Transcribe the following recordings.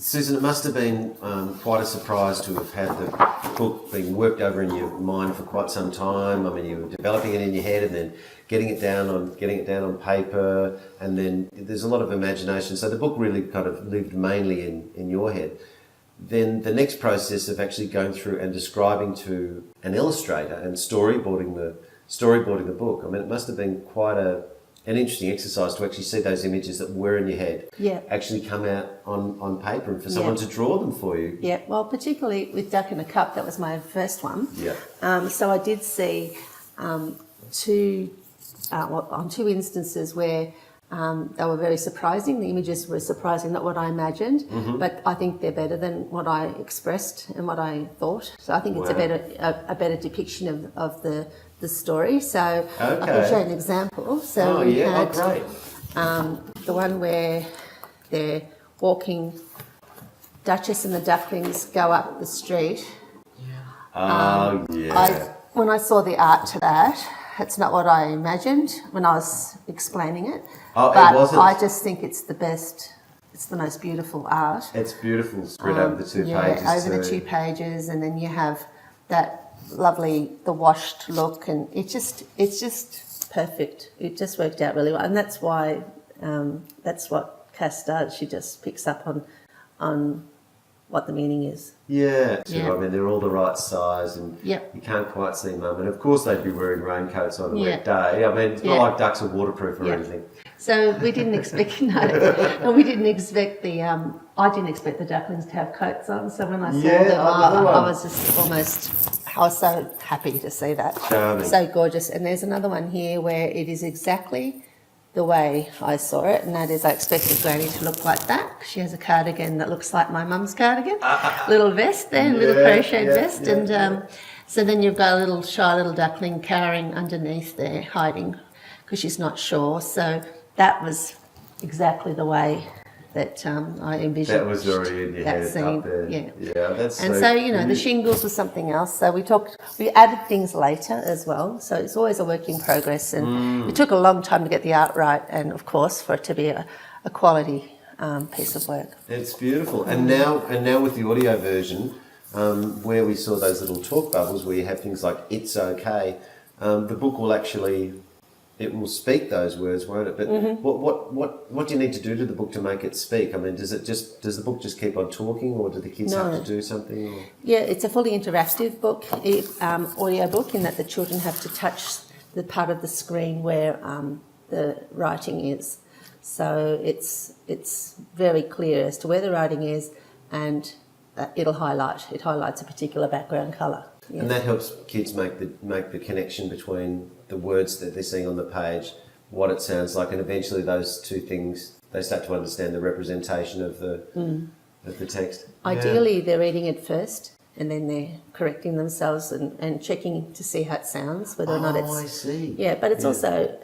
Susan, it must have been quite a surprise to have had the book being worked over in your mind for quite some time. I mean, you were developing it in your head and then getting it down on paper, and then there's a lot of imagination. So the book really kind of lived mainly in your head. Then the next process of actually going through and describing to an illustrator and storyboarding the book. I mean, it must have been quite an interesting exercise to actually see those images that were in your head actually come out on paper, and for someone to draw them for you. Yeah, well, particularly with Duck in a Cup, that was my first one. Yeah. So I did see on two instances where they were very surprising. The images were surprising, not what I imagined, but I think they're better than what I expressed and what I thought. So I think it's a better depiction of the story. So I can show you an example. So we had great. The one where they're walking, Duchess and the ducklings go up the street. When I saw the art to that, it's not what I imagined when I was explaining it. Oh, but it wasn't? I just think it's the best. It's the most beautiful art. It's beautiful, spread over the two pages. Yeah, over the 2 pages, and then you have that lovely, the washed look, and it's just perfect. It just worked out really well, and that's why that's what Cass does. She just picks up on what the meaning is. Yeah, I mean, they're all the right size, and you can't quite see Mum. And of course, they'd be wearing raincoats on a wet day. I mean, it's not like ducks are waterproof or anything. So we didn't expect we didn't expect I didn't expect the ducklings to have coats on. So when I saw them, I was just I was so happy to see that. Charming. So gorgeous. And there's another one here where it is exactly the way I saw it, and that is I expected Granny to look like that. She has a cardigan that looks like my mum's cardigan, little vest there, little crocheted vest, and so then you've got a little shy little duckling cowering underneath there, hiding because she's not sure. So that was exactly the way that I envisioned. That was already in your head scene. up there. Yeah, that's and so the shingles was something else. So we added things later as well. So it's always a work in progress, and it took a long time to get the art right, and of course for it to be a quality piece of work. It's beautiful. And now with the audio version, where we saw those little talk bubbles, where you have things like "It's okay," the book will actually. It will speak those words, won't it? But what do you need to do to the book to make it speak? I mean, does the book just keep on talking, or do the kids have to do something? Or? Yeah, it's a fully interactive book, audio book, in that the children have to touch the part of the screen where the writing is. So it's very clear as to where the writing is, and it highlights a particular background colour. Yeah. And that helps kids make the connection between the words that they're seeing on the page, what it sounds like, and eventually those two things, they start to understand the representation of the text. Ideally, they're reading it first, and then they're correcting themselves and checking to see how it sounds, whether or not it's... I see. Yeah, but it's also,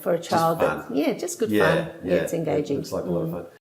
for a child... Just fun. Just good fun. Yeah, it's engaging. It looks like a lot of fun.